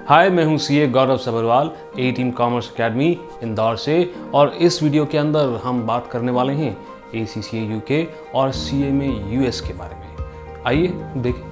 हाय, मैं हूं सीए गौरव सभरवाल, ए team commerce academy Indore से। और इस वीडियो के अंदर हम बात करने वाले हैं ACCA UK और CMA US के बारे में। आइए देखें।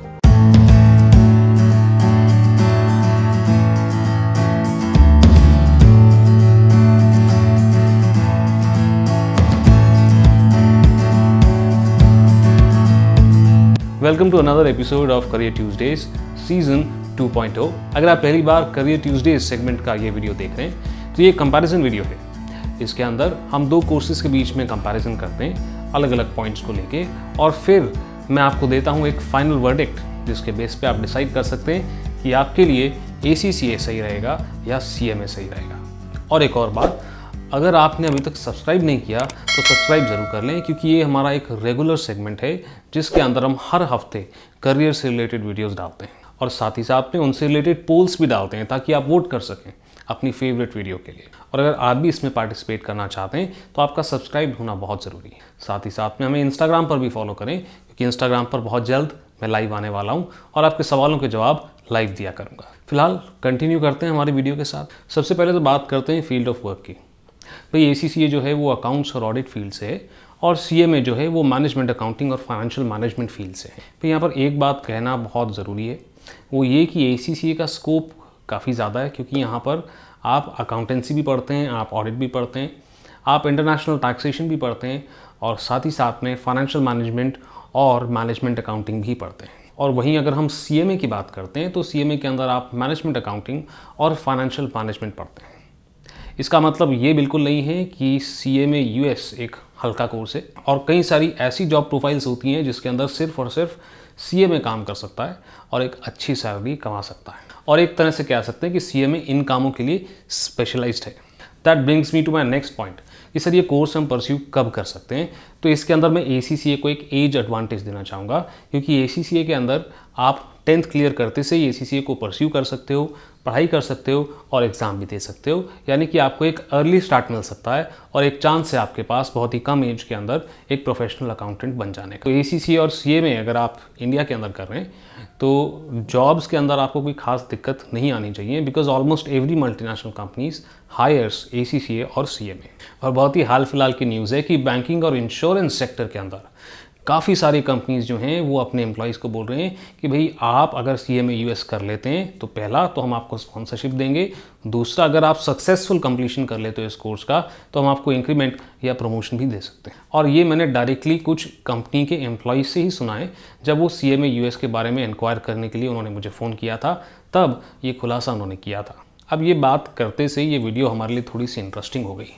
Welcome to another episode of career Tuesdays season 2.0। अगर आप पहली बार करियर ट्यूजडेज सेगमेंट का ये वीडियो देख रहे हैं तो ये कंपैरिजन वीडियो है। इसके अंदर हम दो कोर्सेज के बीच में कंपैरिजन करते हैं अलग अलग पॉइंट्स को लेके, और फिर मैं आपको देता हूँ एक फाइनल वर्डिक्ट जिसके बेस पे आप डिसाइड कर सकते हैं कि आपके लिए ACCA सही रहेगा या CMA सही रहेगा। और एक और बात, अगर आपने अभी तक सब्सक्राइब नहीं किया तो सब्सक्राइब जरूर कर लें, क्योंकि ये हमारा एक रेगुलर सेगमेंट है जिसके अंदर हम हर हफ्ते करियर से रिलेटेड वीडियोस डालते हैं और साथ ही साथ में उनसे रिलेटेड पोल्स भी डालते हैं ताकि आप वोट कर सकें अपनी फेवरेट वीडियो के लिए। और अगर आप भी इसमें पार्टिसिपेट करना चाहते हैं तो आपका सब्सक्राइब होना बहुत ज़रूरी है। साथ ही साथ में हमें इंस्टाग्राम पर भी फॉलो करें, क्योंकि इंस्टाग्राम पर बहुत जल्द मैं लाइव आने वाला हूँ और आपके सवालों के जवाब लाइव दिया करूँगा। फिलहाल कंटिन्यू करते हैं हमारी वीडियो के साथ। सबसे पहले तो बात करते हैं फील्ड ऑफ वर्क की। भाई ACCA जो है वो अकाउंट्स और ऑडिट फील्ड से है और CMA जो है वो मैनेजमेंट अकाउंटिंग और फाइनेंशियल मैनेजमेंट फील्ड से है। तो यहाँ पर एक बात कहना बहुत ज़रूरी है, वो ये कि ACCA का स्कोप काफ़ी ज़्यादा है, क्योंकि यहाँ पर आप अकाउंटेंसी भी पढ़ते हैं, आप ऑडिट भी पढ़ते हैं, आप इंटरनेशनल टैक्सेशन भी पढ़ते हैं और साथ ही साथ में फाइनेंशियल मैनेजमेंट और मैनेजमेंट अकाउंटिंग भी पढ़ते हैं। और वहीं अगर हम CMA की बात करते हैं तो CMA के अंदर आप मैनेजमेंट अकाउंटिंग और फाइनेंशियल मैनेजमेंट पढ़ते हैं। इसका मतलब ये बिल्कुल नहीं है कि CMA US एक हल्का कोर्स है, और कई सारी ऐसी जॉब प्रोफाइल्स होती हैं जिसके अंदर सिर्फ और सिर्फ CMA काम कर सकता है और एक अच्छी सैलरी कमा सकता है। और एक तरह से कह सकते हैं कि CMA इन कामों के लिए स्पेशलाइज्ड है। That brings me to my next point कि सर ये कोर्स हम परस्यू कब कर सकते हैं। तो इसके अंदर मैं ACCA को एक एज एडवांटेज देना चाहूँगा, क्योंकि ACCA के अंदर आप 10th क्लियर करते से ही ACCA को परस्यू कर सकते हो, पढ़ाई कर सकते हो और एग्ज़ाम भी दे सकते हो। यानी कि आपको एक अर्ली स्टार्ट मिल सकता है और एक चांस है आपके पास बहुत ही कम एज के अंदर एक प्रोफेशनल अकाउंटेंट बन जाने का। तो ACCA और CMA अगर आप इंडिया के अंदर कर रहे हैं तो जॉब्स के अंदर आपको कोई खास दिक्कत नहीं आनी चाहिए, because almost every multinational companies hires ACCA और CMA। और बहुत ही हाल फिलहाल की न्यूज़ है कि बैंकिंग और इंश्योरेंस सेक्टर के अंदर काफ़ी सारी कंपनीज जो हैं वो अपने एम्प्लॉयज़ को बोल रहे हैं कि भाई आप अगर CMA US कर लेते हैं तो पहला तो हम आपको स्पॉन्सरशिप देंगे, दूसरा अगर आप सक्सेसफुल कंप्लीशन कर लेते हो इस कोर्स का तो हम आपको इंक्रीमेंट या प्रमोशन भी दे सकते हैं। और ये मैंने डायरेक्टली कुछ कंपनी के एम्प्लॉयज़ से ही सुना है। जब वो CMA US के बारे में इंक्वायर करने के लिए उन्होंने मुझे फ़ोन किया था तब ये खुलासा उन्होंने किया था। अब ये बात करते से ये वीडियो हमारे लिए थोड़ी सी इंटरेस्टिंग हो गई,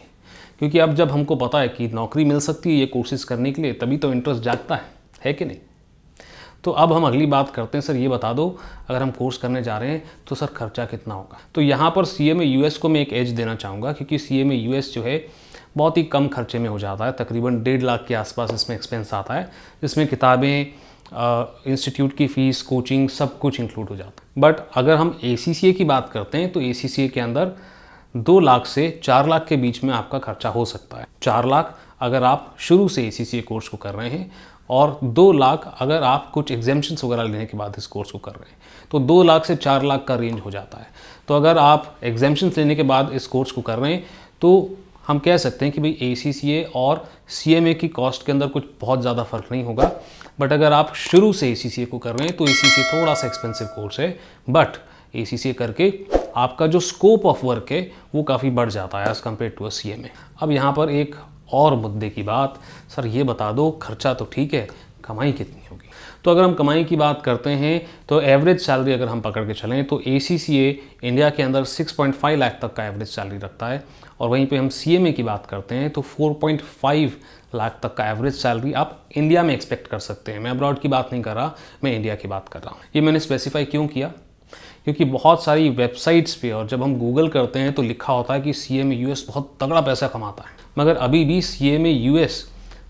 क्योंकि अब जब हमको पता है कि नौकरी मिल सकती है ये कोर्सेज करने के लिए, तभी तो इंटरेस्ट जागता है कि नहीं। तो अब हम अगली बात करते हैं, सर ये बता दो अगर हम कोर्स करने जा रहे हैं तो सर खर्चा कितना होगा। तो यहाँ पर CMA US को मैं एक एज देना चाहूँगा, क्योंकि CMA US जो है बहुत ही कम खर्चे में हो जाता है। तकरीबन 1.5 लाख के आसपास इसमें एक्सपेंस आता है, जिसमें किताबें, इंस्टीट्यूट की फ़ीस, कोचिंग सब कुछ इंक्लूड हो जाता है। बट अगर हम ACCA की बात करते हैं तो ACCA के अंदर 2 लाख से 4 लाख के बीच में आपका खर्चा हो सकता है। 4 लाख अगर आप शुरू से ACCA कोर्स को कर रहे हैं और 2 लाख अगर आप कुछ एग्जेम्पशंस वगैरह लेने के बाद इस कोर्स को कर रहे हैं, तो 2 लाख से 4 लाख का रेंज हो जाता है। तो अगर आप एग्जेम्पशंस लेने के बाद इस कोर्स को कर रहे हैं तो हम कह सकते हैं कि भाई ACCA और CMA की कॉस्ट के अंदर कुछ बहुत ज़्यादा फ़र्क नहीं होगा। बट अगर आप शुरू से ACCA को कर रहे हैं तो ACCA थोड़ा सा एक्सपेंसिव कोर्स है, बट ACCA करके आपका जो स्कोप ऑफ वर्क है वो काफ़ी बढ़ जाता है एज़ कम्पेयर टू CMA। अब यहाँ पर एक और मुद्दे की बात, सर ये बता दो खर्चा तो ठीक है, कमाई कितनी होगी। तो अगर हम कमाई की बात करते हैं तो एवरेज सैलरी अगर हम पकड़ के चलें तो ACCA इंडिया के अंदर 6.5 लाख तक का एवरेज सैलरी रखता है, और वहीं पे हम CMA की बात करते हैं तो 4.5 लाख तक का एवरेज सैलरी आप इंडिया में एक्सपेक्ट कर सकते हैं। मैं अब्रॉड की बात नहीं कर रहा, मैं इंडिया की बात कर रहा हूँ। ये मैंने स्पेसिफाई क्यों किया, क्योंकि बहुत सारी वेबसाइट्स पे और जब हम गूगल करते हैं तो लिखा होता है कि CMA US बहुत तगड़ा पैसा कमाता है, मगर अभी भी CMA US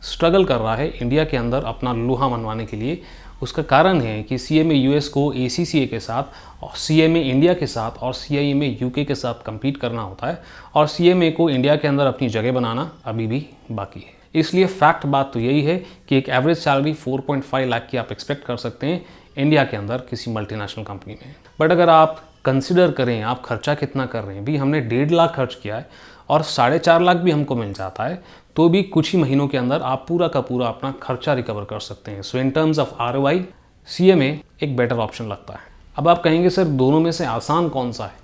स्ट्रगल कर रहा है इंडिया के अंदर अपना लोहा मनवाने के लिए। उसका कारण है कि CMA US को ACCA के साथ और CMA इंडिया के साथ और CMA UK के साथ compete करना होता है, और CMA को इंडिया के अंदर अपनी जगह बनाना अभी भी बाकी है। इसलिए फैक्ट बात तो यही है कि एक एवरेज सैलरी 4.5 लाख की आप एक्सपेक्ट कर सकते हैं इंडिया के अंदर किसी मल्टीनेशनल कंपनी में। बट अगर आप कंसिडर करें आप खर्चा कितना कर रहे हैं, भी हमने 1.5 लाख खर्च किया है और 4.5 लाख भी हमको मिल जाता है, तो भी कुछ ही महीनों के अंदर आप पूरा का पूरा अपना खर्चा रिकवर कर सकते हैं। So in terms of ROI CMA एक बेटर ऑप्शन लगता है। अब आप कहेंगे सर दोनों में से आसान कौन सा है,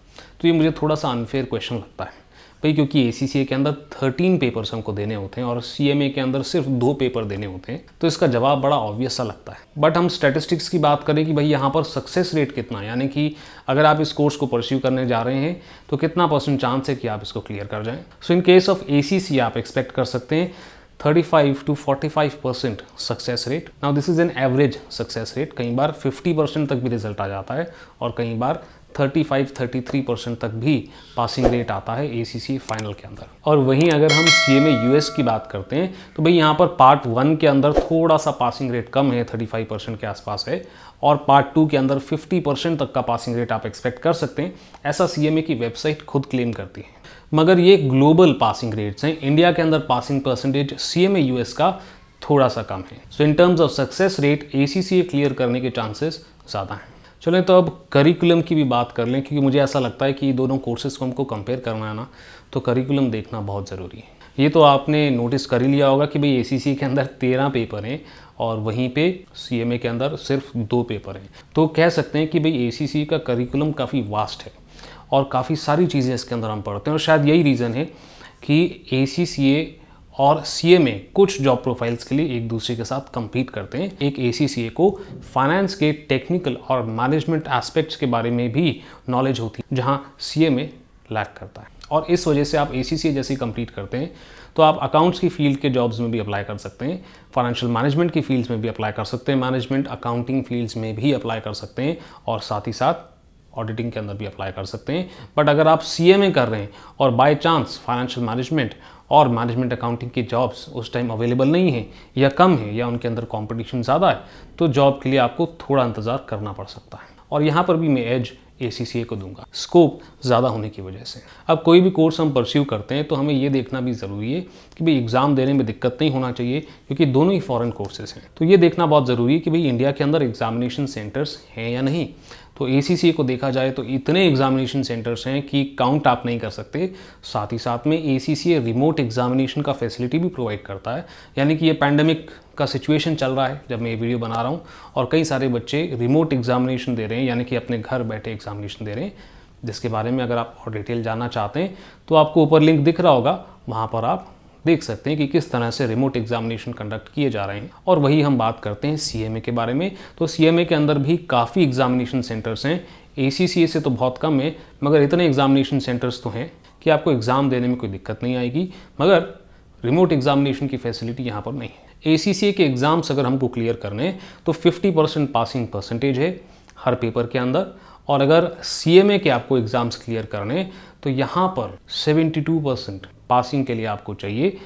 तो ये मुझे थोड़ा सा अनफेयर क्वेश्चन लगता है भाई, क्योंकि ACCA के अंदर 13 पेपर्स हमको देने होते हैं और CMA के अंदर सिर्फ 2 पेपर देने होते हैं, तो इसका जवाब बड़ा ऑब्वियस सा लगता है। बट हम स्टैटिस्टिक्स की बात करें कि भाई यहाँ पर सक्सेस रेट कितना है, यानी कि अगर आप इस कोर्स को परस्यू करने जा रहे हैं तो कितना % चांस है कि आप इसको क्लियर कर जाएं। सो इन केस ऑफ ACCA आप एक्सपेक्ट कर सकते हैं 35 to 45% success rate. Now this is an average success rate, कई बार 50% तक भी रिजल्ट आ जाता है और कई बार 35-33% तक भी पासिंग रेट आता है ACCA फाइनल के अंदर। और वहीं अगर हम CMA US की बात करते हैं तो भाई यहाँ पर पार्ट 1 के अंदर थोड़ा सा पासिंग रेट कम है, 35% के आसपास है, और पार्ट 2 के अंदर 50% तक का पासिंग रेट आप एक्सपेक्ट कर सकते हैं, ऐसा CMA की वेबसाइट खुद क्लेम करती है। मगर ये ग्लोबल पासिंग रेट्स हैं, इंडिया के अंदर पासिंग परसेंटेज CMA US का थोड़ा सा कम है। So in terms of success rate ACCA clear करने के चांसेस ज़्यादा हैं। चलें तो अब करिकुलम की भी बात कर लें, क्योंकि मुझे ऐसा लगता है कि दोनों कोर्सेज को हमको कंपेयर करना है ना, तो करिकुलम देखना बहुत ज़रूरी है। ये तो आपने नोटिस कर ही लिया होगा कि भाई ACCA के अंदर 13 पेपर हैं और वहीं पे CMA के अंदर सिर्फ 2 पेपर हैं, तो कह सकते हैं कि भाई ACCA का करिकुलम काफ़ी वास्ट है और काफ़ी सारी चीज़ें इसके अंदर हम पढ़ते हैं। और शायद यही रीज़न है कि ACCA और CMA कुछ जॉब प्रोफाइल्स के लिए एक दूसरे के साथ compete करते हैं। एक ACCA को फाइनेंस के टेक्निकल और मैनेजमेंट एस्पेक्ट्स के बारे में भी नॉलेज होती है, जहां CMA लैक करता है। और इस वजह से आप ACCA जैसे कंप्लीट करते हैं तो आप अकाउंट्स की फील्ड के जॉब्स में भी अप्लाई कर सकते हैं, फाइनेंशियल मैनेजमेंट की फील्ड्स में भी अप्लाई कर सकते हैं, मैनेजमेंट अकाउंटिंग फील्ड्स में भी अप्लाई कर सकते हैं और साथ ही साथ ऑडिटिंग के अंदर भी अप्लाई कर सकते हैं। बट अगर आप CMA कर रहे हैं और बाय चांस फाइनेंशियल मैनेजमेंट और मैनेजमेंट अकाउंटिंग की जॉब्स उस टाइम अवेलेबल नहीं है या कम है या उनके अंदर कंपटीशन ज़्यादा है, तो जॉब के लिए आपको थोड़ा इंतज़ार करना पड़ सकता है। और यहाँ पर भी मैं एज ACCA को दूंगा, स्कोप ज़्यादा होने की वजह से। अब कोई भी कोर्स हम परस्यू करते हैं तो हमें ये देखना भी ज़रूरी है कि भाई एग्ज़ाम देने में दिक्कत नहीं होना चाहिए, क्योंकि दोनों ही फॉरेन कोर्सेज हैं। तो ये देखना बहुत ज़रूरी है कि भाई इंडिया के अंदर एग्जामिनेशन सेंटर्स हैं या नहीं। तो ACCA को देखा जाए तो इतने एग्जामिनेशन सेंटर्स हैं कि काउंट आप नहीं कर सकते। साथ ही साथ में ACCA रिमोट एग्जामिनेशन का फैसिलिटी भी प्रोवाइड करता है, यानी कि ये पैंडेमिक का सिचुएशन चल रहा है जब मैं ये वीडियो बना रहा हूँ और कई सारे बच्चे रिमोट एग्जामिनेशन दे रहे हैं, यानी कि अपने घर बैठे एग्जामिनेशन दे रहे हैं, जिसके बारे में अगर आप और डिटेल जानना चाहते हैं तो आपको ऊपर लिंक दिख रहा होगा, वहाँ पर आप देख सकते हैं कि किस तरह से रिमोट एग्जामिनेशन कंडक्ट किए जा रहे हैं। और वही हम बात करते हैं CMA के बारे में, तो CMA के अंदर भी काफ़ी एग्जामिनेशन सेंटर्स हैं, ACCA से तो बहुत कम है, मगर इतने एग्जामिनेशन सेंटर्स तो हैं कि आपको एग्ज़ाम देने में कोई दिक्कत नहीं आएगी, मगर रिमोट एग्जामिनेशन की फैसिलिटी यहाँ पर नहीं है। ACCA के एग्ज़ाम्स अगर हमको क्लियर करने तो 50% पासिंग परसेंटेज है हर पेपर के अंदर, और अगर CMA के आपको एग्ज़ाम्स क्लियर करने तो यहाँ पर 72% पासिंग के लिए आपको चाहिए।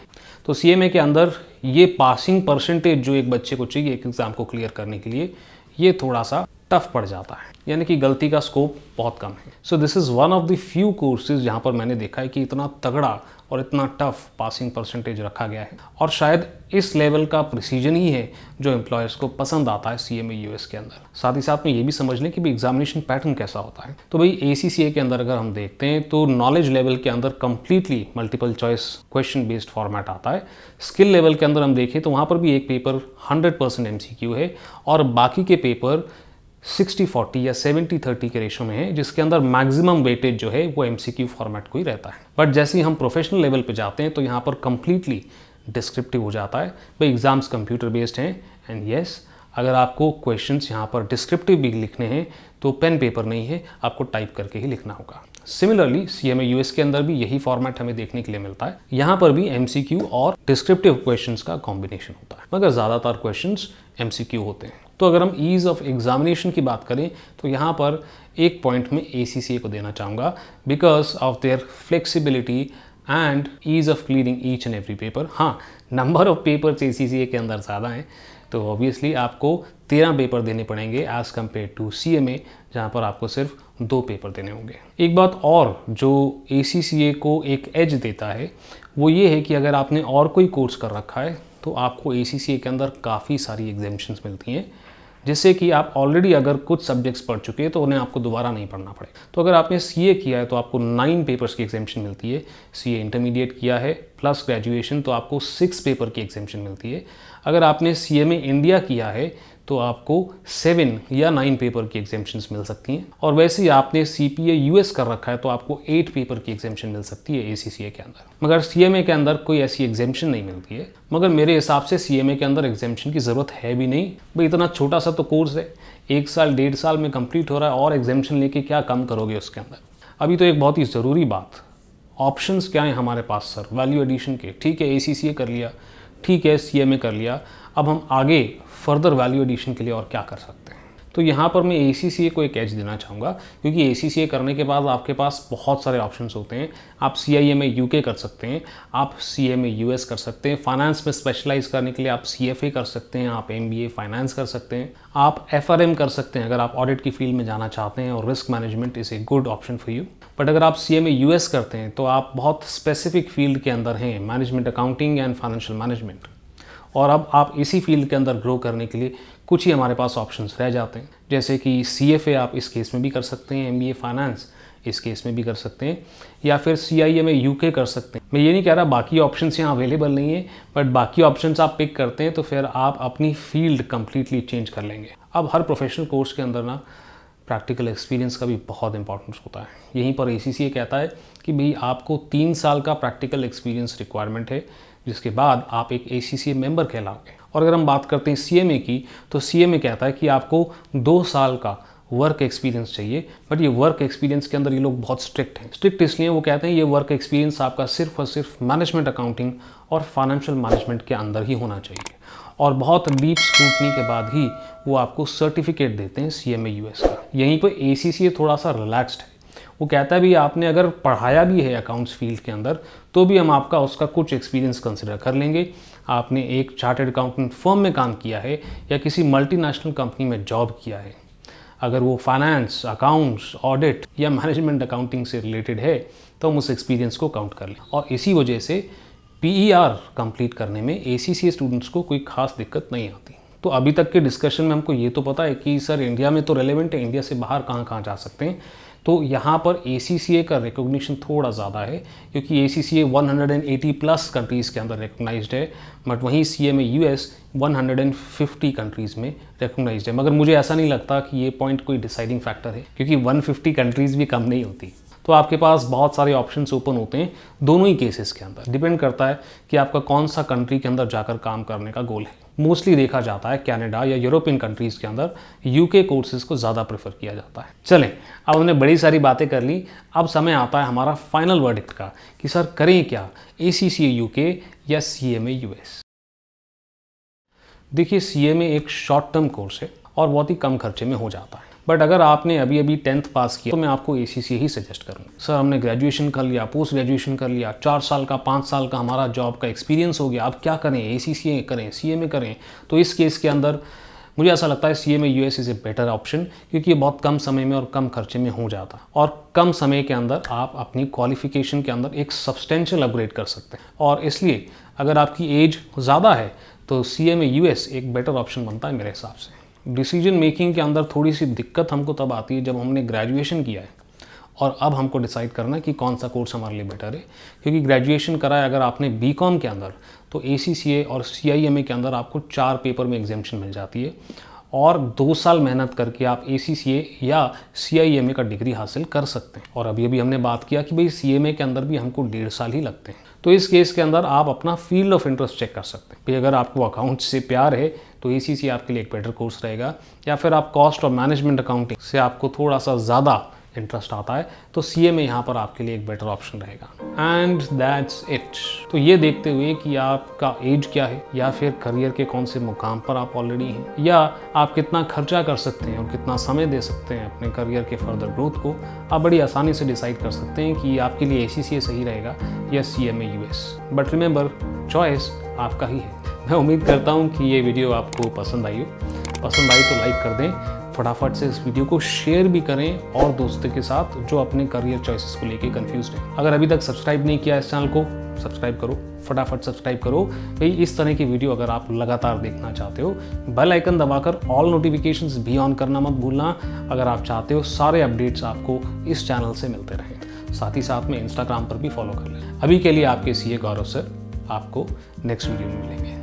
तो CMA के अंदर ये पासिंग परसेंटेज जो एक बच्चे को चाहिए एक एग्ज़ाम को क्लियर करने के लिए, ये थोड़ा सा टफ पड़ जाता है, यानी कि गलती का स्कोप बहुत कम है। So this is one of the few courses जहाँ पर मैंने देखा है कि इतना तगड़ा और इतना टफ पासिंग परसेंटेज रखा गया है, और शायद इस लेवल का प्रिसीजन ही है जो एम्प्लॉयर्स को पसंद आता है CMA US के अंदर। साथ ही साथ में ये भी समझ लें कि भाई एग्जामिनेशन पैटर्न कैसा होता है। तो भाई ACCA के अंदर अगर हम देखते हैं तो नॉलेज लेवल के अंदर completely multiple choice question based format आता है। स्किल लेवल के अंदर हम देखें तो वहाँ पर भी एक पेपर 100% MCQ है और बाकी के पेपर 60-40 या 70-30 के रेशो में है, जिसके अंदर मैक्सिमम वेटेज जो है वो MCQ फॉर्मेट को ही रहता है। बट जैसे ही हम प्रोफेशनल लेवल पे जाते हैं तो यहाँ पर कंप्लीटली डिस्क्रिप्टिव हो जाता है। भाई एग्जाम्स कंप्यूटर बेस्ड हैं, एंड यस अगर आपको क्वेश्चंस यहाँ पर डिस्क्रिप्टिव भी लिखने हैं तो पेन पेपर नहीं है, आपको टाइप करके ही लिखना होगा। सिमिलरली CMA US के अंदर भी यही फॉर्मेट हमें देखने के लिए मिलता है। यहाँ पर भी MCQ और डिस्क्रिप्टिव क्वेश्चंस का कॉम्बिनेशन होता है, मगर ज़्यादातर क्वेश्चंस MCQ होते हैं। तो अगर हम ईज़ ऑफ एग्जामिनेशन की बात करें तो यहाँ पर एक पॉइंट में ACCA को देना चाहूँगा, because of their flexibility and ease of clearing each and every paper. हाँ, नंबर ऑफ पेपर्स ACCA के अंदर ज़्यादा हैं, तो ऑब्वियसली आपको 13 पेपर देने पड़ेंगे एज़ कम्पेयर टू CMA, जहाँ पर आपको सिर्फ 2 पेपर देने होंगे। एक बात और जो ACCA को एक एज देता है वो ये है कि अगर आपने और कोई कोर्स कर रखा है तो आपको ACCA के अंदर काफ़ी सारी एग्जेम्पशंस मिलती हैं। जिससे कि आप ऑलरेडी अगर कुछ सब्जेक्ट्स पढ़ चुके हैं तो उन्हें आपको दोबारा नहीं पढ़ना पड़े। तो अगर आपने CA किया है तो आपको 9 पेपर्स की एग्जामिशन मिलती है। CA इंटरमीडिएट किया है प्लस ग्रेजुएशन तो आपको 6 पेपर की एग्जामिशन मिलती है। अगर आपने CMA इंडिया किया है तो आपको 7 या 9 पेपर की एग्जामिशंस मिल सकती हैं। और वैसे ही आपने CPA US कर रखा है तो आपको 8 पेपर की एग्जामिशन मिल सकती है ACCA के अंदर। मगर CMA के अंदर कोई ऐसी एग्जामिशन नहीं मिलती है। मगर मेरे हिसाब से CMA के अंदर एग्जामिशन की ज़रूरत है भी नहीं। भाई इतना छोटा सा तो कोर्स है, 1 साल 1.5 साल में कंप्लीट हो रहा है और एग्जामिशन लेके क्या कम करोगे उसके अंदर। अभी तो एक बहुत ही ज़रूरी बात, ऑप्शंस क्या हैं हमारे पास सर वैल्यू एडिशन के। ठीक है ACCA कर लिया, ठीक है CMA कर लिया, अब हम आगे फर्दर वैल्यू एडिशन के लिए और क्या कर सकते हैं। तो यहाँ पर मैं ACCA को एक एज देना चाहूँगा, क्योंकि ACCA करने के बाद आपके पास बहुत सारे ऑप्शंस होते हैं। आप CIMA UK कर सकते हैं, आप CMA US कर सकते हैं, फाइनेंस में स्पेशलाइज करने के लिए आप CFA कर सकते हैं, आप MBA फाइनेंस कर सकते हैं, आप FRM कर सकते हैं अगर आप ऑडिट की फील्ड में जाना चाहते हैं और risk management is a good option for you. But अगर आप CMA US करते हैं तो आप बहुत स्पेसिफिक फील्ड के अंदर हैं, management accounting and financial management, और अब आप इसी फील्ड के अंदर ग्रो करने के लिए कुछ ही हमारे पास ऑप्शंस रह जाते हैं, जैसे कि CFA आप इस केस में भी कर सकते हैं, MBA फाइनेंस इस केस में भी कर सकते हैं, या फिर CIMA UK कर सकते हैं। मैं ये नहीं कह रहा बाकी ऑप्शंस यहाँ अवेलेबल नहीं है, बट बाकी ऑप्शंस आप पिक करते हैं तो फिर आप अपनी फील्ड कम्प्लीटली चेंज कर लेंगे। अब हर प्रोफेशनल कोर्स के अंदर ना प्रैक्टिकल एक्सपीरियंस का भी बहुत इंपॉर्टेंस होता है। यहीं पर ACCA कहता है कि भाई आपको 3 साल का प्रैक्टिकल एक्सपीरियंस रिक्वायरमेंट है, जिसके बाद आप एक ACCA मेंबर कहलाओगे। और अगर हम बात करते हैं CMA की, तो CMA कहता है कि आपको 2 साल का वर्क एक्सपीरियंस चाहिए। बट ये वर्क एक्सपीरियंस के अंदर ये लोग बहुत स्ट्रिक्ट हैं। स्ट्रिक्ट इसलिए वो कहते हैं ये वर्क एक्सपीरियंस आपका सिर्फ और सिर्फ मैनेजमेंट अकाउंटिंग और फाइनेंशियल मैनेजमेंट के अंदर ही होना चाहिए, और बहुत डीप स्क्रूटनी के बाद ही वो आपको सर्टिफिकेट देते हैं CMA US का। यहीं पर ACCA थोड़ा सा रिलैक्स्ड है। वो कहता है भी आपने अगर पढ़ाया भी है अकाउंट्स फील्ड के अंदर तो भी हम आपका उसका कुछ एक्सपीरियंस कंसिडर कर लेंगे। आपने एक चार्टर्ड अकाउंटेंट फर्म में काम किया है या किसी मल्टीनेशनल कंपनी में जॉब किया है, अगर वो फाइनेंस, अकाउंट्स, ऑडिट या मैनेजमेंट अकाउंटिंग से रिलेटेड है तो हम उस एक्सपीरियंस को काउंट कर लें। और इसी वजह से PER कंप्लीट करने में ACCA स्टूडेंट्स को कोई खास दिक्कत नहीं आती। तो अभी तक के डिस्कशन में हमको ये तो पता है कि सर इंडिया में तो रेलेवेंट है, इंडिया से बाहर कहाँ कहाँ जा सकते हैं। तो यहाँ पर ACCA का रिकॉग्निशन थोड़ा ज़्यादा है, क्योंकि ACCA 180 प्लस कंट्रीज़ के अंदर रिकॉग्नाइज्ड है, बट वहीं CMA US 150 कंट्रीज़ में रिकॉग्नाइज्ड है। मगर मुझे ऐसा नहीं लगता कि ये पॉइंट कोई डिसाइडिंग फैक्टर है, क्योंकि 150 कंट्रीज़ भी कम नहीं होती। तो आपके पास बहुत सारे ऑप्शंस ओपन होते हैं दोनों ही केसेस के अंदर। डिपेंड करता है कि आपका कौन सा कंट्री के अंदर जाकर काम करने का गोल है। मोस्टली देखा जाता है कनाडा या यूरोपियन कंट्रीज़ के अंदर UK कोर्सेज़ को ज़्यादा प्रेफर किया जाता है। चलें, अब हमने बड़ी सारी बातें कर ली, अब समय आता है हमारा फाइनल वर्डिक्ट का कि सर करें क्या, ACCA UK या CMA US। देखिए CMA एक शॉर्ट टर्म कोर्स है और बहुत ही कम खर्चे में हो जाता है। बट अगर आपने अभी 10th पास किया तो मैं आपको ACCA ही सजेस्ट करूँगा। सर हमने ग्रेजुएशन कर लिया, पोस्ट ग्रेजुएशन कर लिया, 4 साल का 5 साल का हमारा जॉब का एक्सपीरियंस हो गया, अब क्या करें, ACCA करें, CMA करें। तो इस केस के अंदर मुझे ऐसा लगता है CMA US is a better option, क्योंकि ये बहुत कम समय में और कम खर्चे में हो जाता है, और कम समय के अंदर आप अपनी क्वालिफिकेशन के अंदर एक सब्सटेंशियल अपग्रेड कर सकते हैं। और इसलिए अगर आपकी एज ज़्यादा है तो CMA US एक बेटर ऑप्शन बनता है मेरे हिसाब से। डिसीजन मेकिंग के अंदर थोड़ी सी दिक्कत हमको तब आती है जब हमने ग्रेजुएशन किया है और अब हमको डिसाइड करना कि कौन सा कोर्स हमारे लिए बेटर है, क्योंकि ग्रेजुएशन करा है अगर आपने BCom के अंदर तो ACCA और CIMA के अंदर आपको 4 पेपर में एग्जामिशन मिल जाती है, और 2 साल मेहनत करके आप ACCA या CIMA का डिग्री हासिल कर सकते हैं। और अभी हमने बात किया कि भाई CMA के अंदर भी हमको 1.5 साल ही लगते हैं। तो इस केस के अंदर आप अपना फील्ड ऑफ इंटरेस्ट चेक कर सकते हैं। भाई अगर आपको अकाउंट्स से प्यार है तो ACCA आपके लिए एक बेटर कोर्स रहेगा, या फिर आप कॉस्ट और मैनेजमेंट अकाउंटिंग से आपको थोड़ा सा ज़्यादा इंटरेस्ट आता है तो CMA यहाँ पर आपके लिए एक बेटर ऑप्शन रहेगा। And that's it. तो ये देखते हुए कि आपका एज क्या है, या फिर करियर के कौन से मुकाम पर आप ऑलरेडी हैं, या आप कितना खर्चा कर सकते हैं और कितना समय दे सकते हैं अपने करियर के फर्दर ग्रोथ को, आप बड़ी आसानी से डिसाइड कर सकते हैं कि आपके लिए ACCA सही रहेगा या CMA US। But remember, choice आपका ही है। मैं उम्मीद करता हूँ कि ये वीडियो आपको पसंद आई हो। पसंद आई तो लाइक कर दें, फटाफट से इस वीडियो को शेयर भी करें और दोस्तों के साथ जो अपने करियर चॉइसेस को लेके कंफ्यूज्ड हैं। अगर अभी तक सब्सक्राइब नहीं किया इस चैनल को, सब्सक्राइब करो, फटाफट सब्सक्राइब करो भाई। इस तरह की वीडियो अगर आप लगातार देखना चाहते हो, बेल आइकन दबाकर ऑल नोटिफिकेशंस भी ऑन करना मत भूलना अगर आप चाहते हो सारे अपडेट्स आपको इस चैनल से मिलते रहें। साथ ही साथ में इंस्टाग्राम पर भी फॉलो कर लें। अभी के लिए आपके सीए गौरव सर आपको नेक्स्ट वीडियो में मिलेंगे।